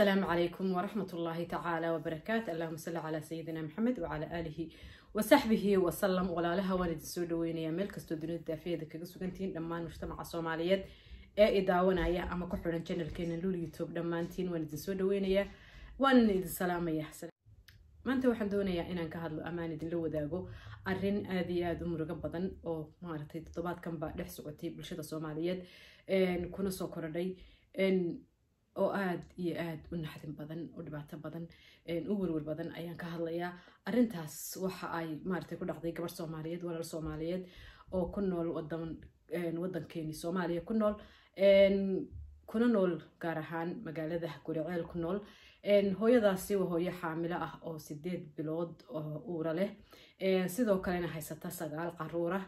السلام عليكم ورحمة الله تعالى وبركاته. اللهم صل على سيدنا محمد وعلى آله وصحبه وسلم. ولا لها والد السودوين يا ملك استوديو الدافية ذكر سجنتين لما مجتمع الصوماليات إداونا يا أما كحول الجنة كين اليوتيوب لما أنتين والد السودوين يا وان السلام يا حسن. ما أنت واحد دوني إن كهذا الأمان اللي وداقو أرين هذه أمور قبضا أو ما رتي تطبات كم بعد حسوتي بالشدة الصوماليات نكون سكر لي إن oo aad iyo aad u naxdin badan oo dhibaato badan u walwal badan ayaan ka hadlayaa arintaas waxa ay maartay ku dhacday gabar Soomaaliyeed walaal Soomaaliyeed oo ku nool wadankeeni Soomaaliya ku nool kuna nool gaar ahaan magaalada Guriceel ku nool hooyadaasi waa hooyo xaamilo ah oo 8 bilood oo uur leh sidoo kalena haysata 9 caruur ah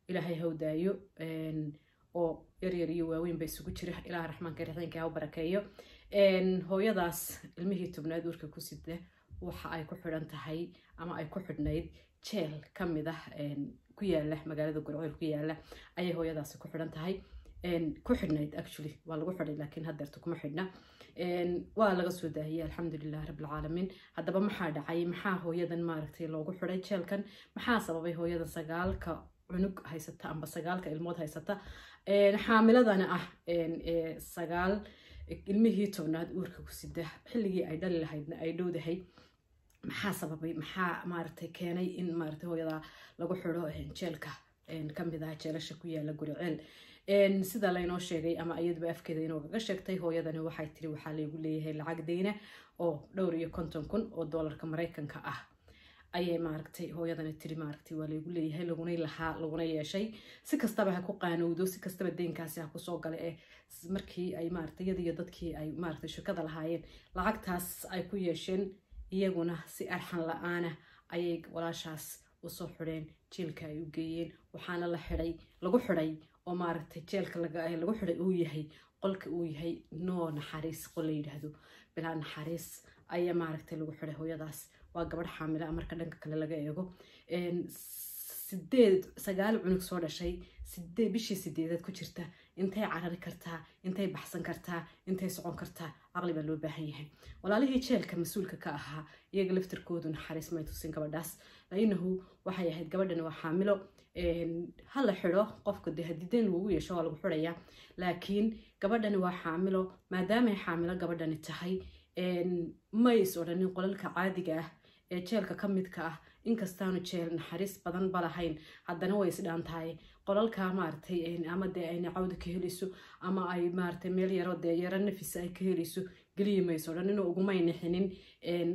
ilaahay hawdaayo oo yaryar iyo waaweyn bay isugu jira ilaaha raxmaanka raxiimka ha barakeeyo hooyadaas ilmihii tobnaad uurka ku sida waxa ay ku xiran tahay ama ay ku xidhnayd jeel kamid ah ku yaala magaalada Guriceel ku yaala ayay hooyadaas ku xiran tahay ku xidhnayd actually waa lagu xidhay laakiin hadda kuma xidhna waa laga soo daahiyay alxamdulillah rabbil caalamiin haddaba maxaa dhacay maxaa hooyadan maaragtay loogu xidhay jeelkan maxaa sababay hooyadan 9 cunug haysata amba 9 ilmood haysata xaamiladana ah 9 ilmihii tobnaad uurka ku sida xilligii ay dhali lahaydna ay dhowdahay maxaa sababay maxaa maaragtay keenay in maaragtay hooyada lagu xidho jeelka kamid ah jeelasha ku yaala Guriceel sida la inoo sheegay ama ayadba afkeeda inoo kaga sheegtay hooyadani waxay tiri waxa lagu leeyahay lacag deyna oo $250,000 oo doolarka Mareykanka ah ayay maaragtay hooyadana tiri maaragtay waa lagu leeyahay laguna yeeshay si kastaba ha ku qaanowdo si kastaba deynkaasi ha ku soo galay markii ay maaragtay iyada iyo dadkii ay maaragtay shirkada lahaayeen lacagtaas ay ku yeesheen iyaguna si arxan la'aan ayay walaashaas u soo xireen jeelka ay u geeyeen waxaana lagu xidhay oo maaragtay jeelka lagu xidhay uu yahay qolka uu yahay noo naxariis qol la yiraahdo bilaa naxariis ayaa maaragtay lagu xidhay hooyadaas waa gabadh xaamilo marka dhanka kale laga eego 9 cunug soo dhashay bishii 8 ku jirta intay carari kartaa intay baxsan kartaa intay socon kartaa aqli baa loo baahan yahay walaalihii jeelka mas'uulka ka ahaa iyaga laftirkoodu naxariis ma tusin gabadhaas laanahu waxay ahayd gabadhan waa xaamilo hal xidho qofka hadideen lagu yeesho waa lagu xidhayaa laakiin gabadhan waa xaamilo maadaama ay xaamilo gabadhani tahay may soo dhanin qolalka caadiga ah ee jeelka kamidka ah inkastaanu jeel naxariis badan balahayn haddana way isdhaan tahay qolalka maartay ama ay cawda ka heliso ama ay maartay meel yaro yara nafis ay ka heliso galiimayso dhan inuu ugu maynixinin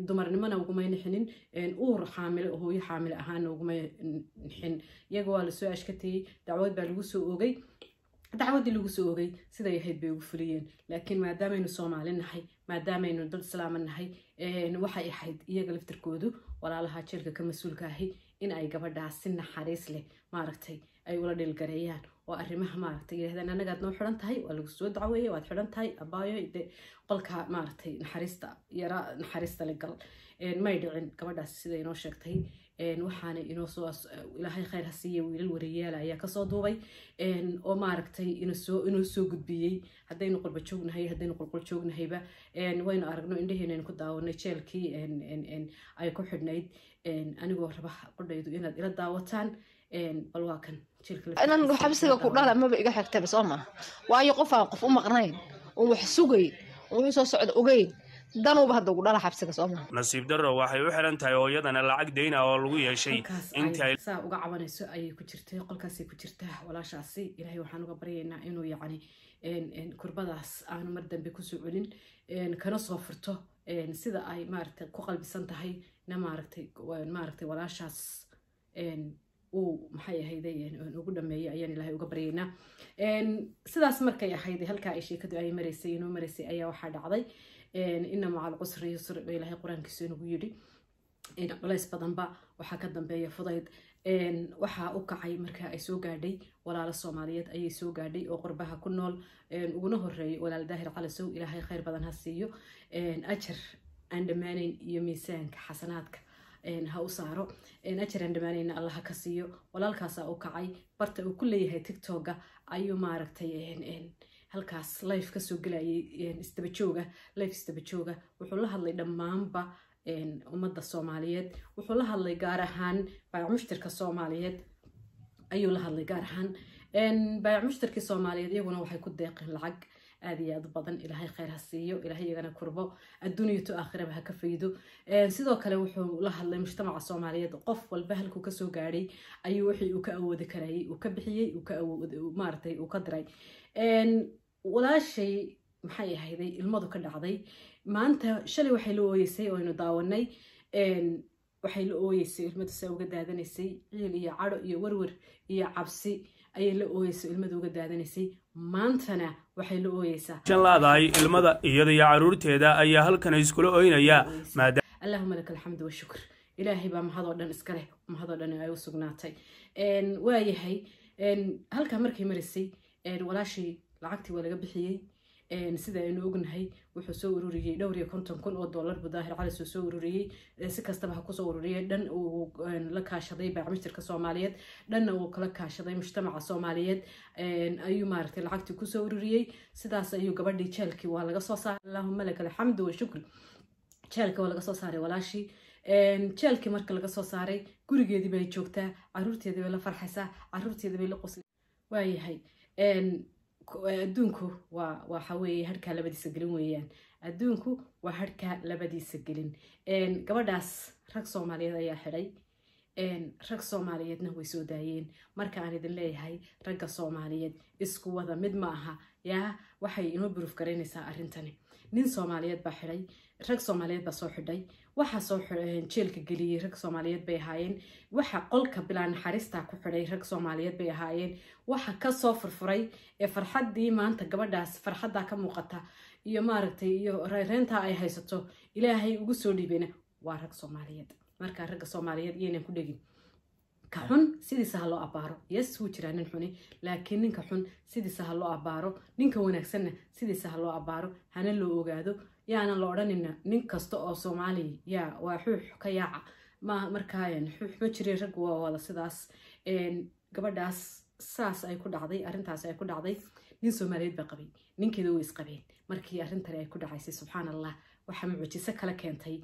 dumarnimana ugu maynixinin uur xaamilo hooyo xaamilo ahaan ugu maynixin iyaga waa la soo ashkatay dacwad baa lagu soo oogay dacwadii lagu soo oogay siday ahayd bay ugu fuliyeen laakiin maadaamaaynu Soomaali nahay maadaamaaynu dad islaam nahay waxay ahayd iyaga laftirkoodu walaalaha jeelka ka mas'uulka ahi in ay gabadhaas si naxariis leh maaragtay ay ula dhilgareeyaan oo arrimaha maaragtay yiraahdaan anagaad noo xiran tahay waa lagu soo dacweeyay waad xiran tahay abaayo qolka maaragtay naxariista la gal may dhicin gabadhaas siday inoo sheegtay waxaana inoo soo ilaahay khayr ha siiyo wiilal wariyaal ayaa ka soo duubay oo maaragtay inoo soo gudbiyay hadaynu qolba joognahay hadaynu qolqol joognahayba waynu aragno indhaheena ku daawanay jeelkii ay ku xidhnayd anigoo raba qodaydu inaad ila daawataan bal waa kan jeelka inaan xabsiga ku dhala ma iga xigtay Sooma waayo qof aan qof u maqnayn oo wax sugay oo soo socdo ogeyn danuba hadda ugu dhala xabsiga Sooma nasiib darro waxay u xiran tahay hooyadana lacag deyna oo lagu yeeshay intay saa uga cabanayso ayay ku jirtay qolkaasay ku jirtaa walaashaasi ilaahay waxaan uga baryaynaa inuu yacni kurbadaas aanu mar dambe ku soo celin kana soo furto sida ay maaragtay ku qalbisan tahay na maaragtay walaashaas uu maxay ahaydeen ugu dhameeyay ayaan ilaahay uga baryaynaa sidaas markay ahayd halka ay sheekadu ay mareysay ayaa waxa dhacday inna macal qusri yusr ilaahay quraankiisa inuu yiri culays badanba waxa ka dambeeya fudayd waxa u kacay marka ay soo gaadhay walaalo Soomaaliyeed ayay soo gaadhay oo qurbaha ku nool uguna horeeyay walaal Daahir Calasow ilaahay khayr badan ha siiyo ajar aan dhamaanin iyo miisaanka xasanaadka ha u saaro ajar aan dhamaanin Allah ka siiyo walaalkaas u kacay barta uu ku leeyahay TikTok ayuu maaragtay halkaas life kasoo gelayay istabajooga life istabajooga wuxuu la hadlay dhammaanba ummadda Soomaaliyeed wuxuu la hadlay gaar ahaan baayac mushtarka Soomaaliyeed ayuu la hadlay gaar ahaan baayac mushtarka Soomaaliyeed iyaguna waxay ku deeqeen lacag aad iyo aad badan ilaahay khayr ha siiyo ilaahay iyagana kurbo adduunyo to aakhiraba ha ka faydo sidoo kale wuxuu la hadlay mujtamaca Soomaaliyeed qof walba halku ka soo gaaray ayuu wixii uu ka awoodi karay uu ka bixiyay uu ka awood maartay uu ka diray walaashay maxay ahayd ilmadu ka dhacday maanta shalay waxay la ooyeysay oo aynu daawanay waxay la ooyeysay ilmadu saa uga daadanaysay ciil iyo cadho iyo warwar iyo cabsi ayay la ooyeysay ilmadu uga daadanaysay maantana waxay la ooyeysaa laadahay ilmada iyada iyo caruurteeda ayaa halkan iskula ooynaya allahumma lakal hamdu wa shukr ilaahay baa mahad oo dhan iska leh mahad oo dhan ay u sugnaatay waayahay halka markay marisay walaashii lacagtii waa laga bixiyay sida aynu ognahay wuxuu soo ururiyay dhowr iyo $50,000 Daahir Cali soo ururiyay si kastaba ha ku soo ururiyay dhan uu la kaashaday baayac mushtarka Soomaaliyeed dhan uu kala kaashaday mujtamaca Soomaaliyeed ayuu maartay lacagtii ku soo ururiyay sidaas ayuu gabadhii jeelkii waa laga soo saaray allahumma lakal hamdu wa shukr jeelka waa laga soo saaray walaashii jeelkii marka laga soo saaray gurigeedii bay joogtaa caruurteedii bay la farxaysaa caruurteedii bay la qoslaysaa waayahay adduunku waxa weeye harka labadiisa gelin weeyaan adduunku waa harka labadiisa gelin gabadhaas rag Soomaaliyeed ayaa xidhay rag Soomaaliyeedna way soo daayeen marka aan idin leeyahay ragga Soomaaliyeed isku wada mid ma aha yaa waxay inoo proof gareynaysaa arintani nin Soomaaliyeed baa xidhay rag Soomaaliyeed baa soo xidhay waxa soo jeelka geliyay rag Soomaaliyeed bay ahaayeen waxa qolka bilaan xarista ku xidhay rag Soomaaliyeed bay ahaayeen waxa ka soo furfuray ee farxadii maanta gabadhaas farxadda ka muuqata iyo maaragtay iyo reereenta ay haysato ilaahay ugu soo dhiibena waa rag Soomaaliyeed marka ragga Soomaaliyeed iyana ku dhigin ka xun sidiisa loo abaaro yes wuu jiraa nin xuni laakiin ninka xun sidiisa loo abaaro ninka wanaagsanna sidiisa loo abaaro hana loo ogaado yaana la oranina nin kasta oo Soomaali yaa waa xuux ka yaaca ma markaan xuux ma jiray rag waa wada sidaas gabadhaas saas ay ku dhacday arintaas ay ku dhacday nin Soomaaliyeed ba qabay ninkeedu way isqabeen markii arintan ay ku dhacaysay subhanallah waxa mucjiso kala keentay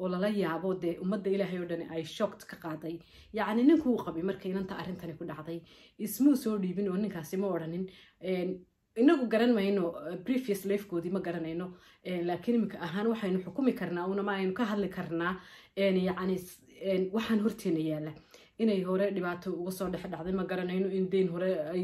oo lala yaabo de ummadda Ilaahay oo dhan ay shocked ka qaaday yaani ninku uu qabay markii inanta arintan ku dhacday ismuu soo dhiibin oo ninkaasi ma oranin inagu garan mayno previous life koodi ma garanayno laakiin imika ahaan waxaynu xukumi karnaa una ma aynu ka hadli karnaa yaani waxaan horteena yaala inay hore dhibaato uga soo dhacday ma garanayno in deyn hore ay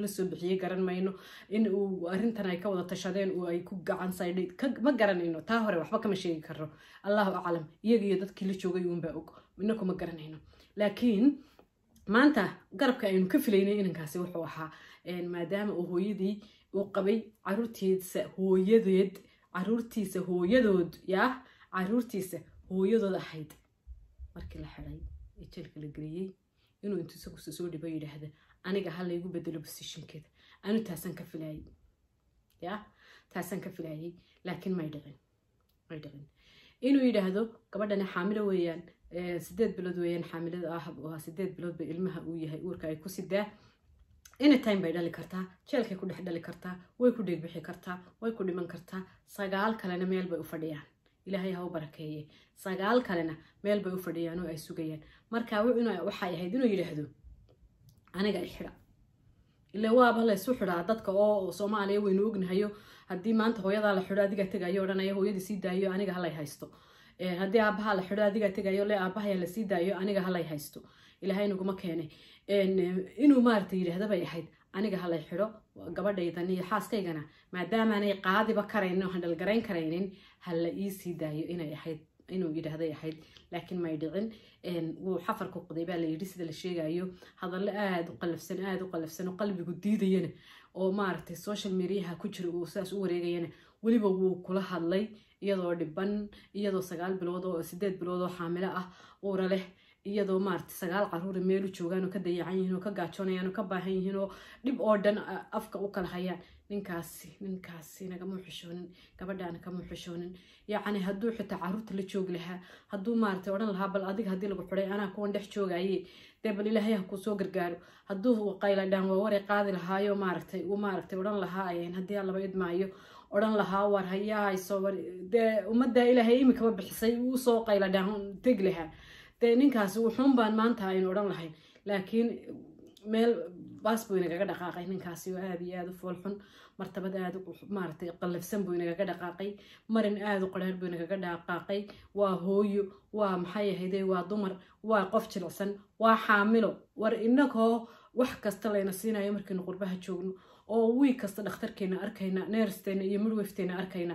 la soo bixiyay garan mayno in uu arintan ay ka wada tashadeen oo ay ku gacan saydhay ma garanayno taa hore waxba kama sheegi karno Allahu a'lam iyaga iyo dadkii la joogay uun baa og inagu ma garanayno laakiin maanta garabka aynu ka filaynay inankaasi wuxuu ahaa maadaama uu hooyadii uu qabay caruurtiisa hooyadood yaa caruurtiisa hooyadood ahayd markii la xidhay jeelka la geliyay inuu intuu isagu soo dhibo yiraahdo aniga hal igu bedelo positionkeeda anu taasan ka filayay yaa taasan ka filayay laakiin ma dhicin inuu yiraahdo gabadhana xaamilo weeyaan 8 bilood weeyaan xaamilada ah oo 8 bilood ba ilmaha uu yahay uurka ay ku sidaa anytime bay dhali kartaa jeelkay ku dhex dhali kartaa way ku dheeg bixi kartaa way ku dhiman kartaa 9 kalena meel bay u fadhiyaan ilaahay ha u barakeeye 9 kalena meel bay u fadhiyaan oo ay sugayaan marka waxay ahayd inuu yiraahdo aniga ay xira ilaa waaba la isu xiraa dadka oo Soomaaliya waynu ognahayo haddii maanta hooyada la xiro adiga tagayo odhanaya hooyadii sii daayo aniga halay haysto haddii aabaha la xiro adiga tagayo le aabaha la sii daayo aniga halay haysto ilaahay naguma keenay inuu maartay yiraahdo bay ahayd aniga halay xiro gabadhaydan iyo xaaskaygana maadaama aanay qaadiba karaynin oo handal garayn karaynin hal ii sii daayo inay ahayd inuu yiraahdo ahayd laakiin ma dhicin wuu xafarku qoday baa la yiri sida la sheegayo hadal aad u qalafsan oo qalbigu diidayna oo maartay social media ku jira oo saas u wareegayna waliba wuu kula hadlay iyadoo dhiban iyadoo 9 bilood oo 8 bilood oo xaamilo ah oo leh iyadoo maartay 9 caruur meel u joogaan oo ka dayacan yihiin oo ka gaajoonayaan oo ka baahan yihiin oo dib oo dhan afka u kala hayaan ninkaasi nagama xishoonin gabadhaana kama xishoonin yacni hadduu xitaa caruurta la joogi lahaa hadduu maaragtay odhan lahaa bal adiga haddii lagu xidhay anaa kuwan dhex joogaye dee bal ilaahay ha kuu soo gargaaro hadduu qayladhaan waa waray qaadi lahaayo maaragtay odhan lahaa haddii aan laba idmaayo odhan lahaa war hayaa hayso war dee ummadda ilaahay imikaba bixisay uu soo qayladhaan tegi lahaa dee ninkaasi wuxuun baan maanta aynu odhan lahayn laakiin meel baas buu inagaga dhaqaaqay ninkaasi oo aad iyo aad u foolxun martabad aad maaragtay qallafsan buu inagaga dhaqaaqay marin aad u qadhaadh buu inagaga dhaqaaqay waa hooyo waa maxay ahayde waa dumar waa qof jilicsan waa xaamilo war inagoo wax kasta layna siinayo markaynu qurbaha joogno oo wiig kasta dhakhtarkeena arkayna neersteena iyo midwifteena arkayna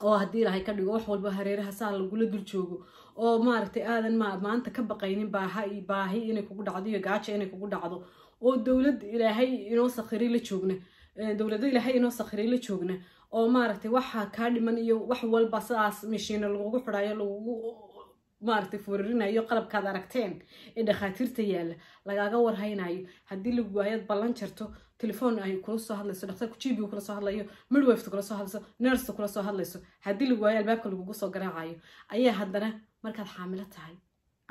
oo haddii ilaahay ka dhigo wax walba hareeraha saa lagula dul joogo oo maaragtay aadan maanta ka baqaynin baahi inay kugu dhacdo iyo gaajo inay kugu dhacdo oo dowladda ilaahay inoo sakhiray la joogna dowladda ilaahay inoo sakhiray la joogna oo maaragtay waxa kaa dhiman iyo wax walba sidaas mishiina lagugu xidhayo lagugu maaragtay furirinayo qalabkaad aragteen ee dhakhaatiirta yaalla lagaaga warhaynayo haddii lagu waayad ballan jarto telefoon ay kula soo hadlayso dhakhtarku jibigu kula soo hadlayo midwifta kula soo hadlayso nursta kula soo hadlayso haddii lagu waayo albaabka lagugu soo garaacayo ayaa haddana markaad xaamilo tahay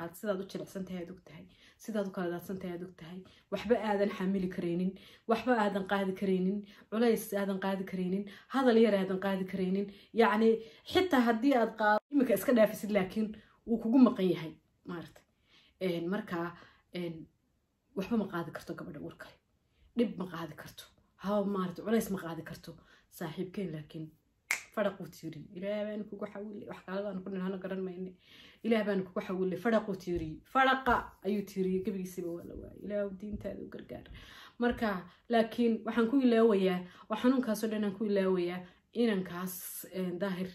aad sidaad u jilicsan tahay aad og tahay sidaad u kala daadsan tahay aad og tahay waxba aadan xamili karaynin waxba aadan qaadi karaynin culays aadan qaadi karaynin hadal yar aadan qaadi karaynin yacni xitaa haddii aad qaado iminka iska dhaafisid laakiin wuu kugu maqan yahay maaragtay markaa waxba ma qaadi karto gabadha uur kale dhib ma qaadi karto haw maaragtay culays ma qaadi karto saaxiibkeen laakiin faraquu tiiri ilaah baan kugu xawilay wax kale baan ku nahana garan mayne ilaah baan kugu xawilay faraquu tiiri faraqa ayuu tiiri gabigiisiba waa la waayay ilaah diintaada u gargaar marka laakiin waxaan ku ilaawayaa xanuunkaas oo dhan aan ku ilaawayaa inankaas daahir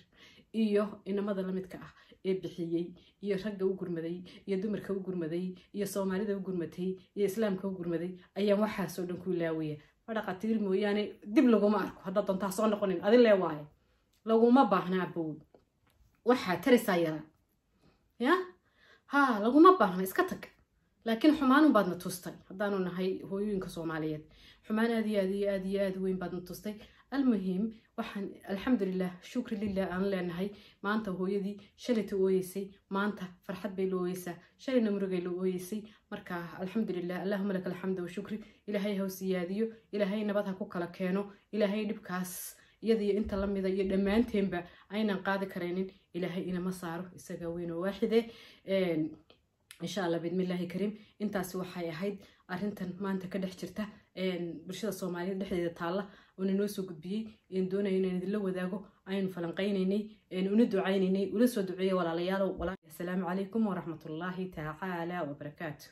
iyo inamada la midka ah ee bixiyey iyo ragga u gurmaday iyo dumarka u gurmaday iyo soomaalida u gurmatay iyo islaamka u gurmaday ayaan waxaasoo dhan ku ilaawaya fadhaqa tiir mooyaane dib laguma arko haddaad doontaa soo noqonin adin lee waaye laguma baahna abow waxaa tarisaa yaraa ya laguma baahna iska tag laakiin xumaanun baadna tustay haddaanu nahay hooyooyinka soomaaliyeed xumaan aad iyo aad iyo aad iyo aad weyn baadna tustay المهم waxaan alxamdulilah shukri lilah aan leenahay maanta hooyadii shalayta ooyeysay maanta farxad bay la ooyeysaa shalayna murugay la ooyeysay marka alxamdulilah allahuma laka alxamdu washukri ilaahay ha u siyaadiyo ilaahay nabad ha ku kala keeno ilaahay dhibkaas iyadiyo inta la mida iyo dhammaanteenba aynan qaadi karaynin ilaahay inama saaro isaga weyn oo waaxide insha allah bidmillaahi kariim intaasi waxay ahayd arrintan maanta ka dhex jirta bulshada soomaaliyeed dhexdeeda taalla oona noo soo gudbiyey doonaya inaan idinla wadaago aynu falanqaynaynay una ducaynaynay ula soo duceeyey walaalayaalow assalaamu calaykum waraxmatullaahi tacaala wabarakaatu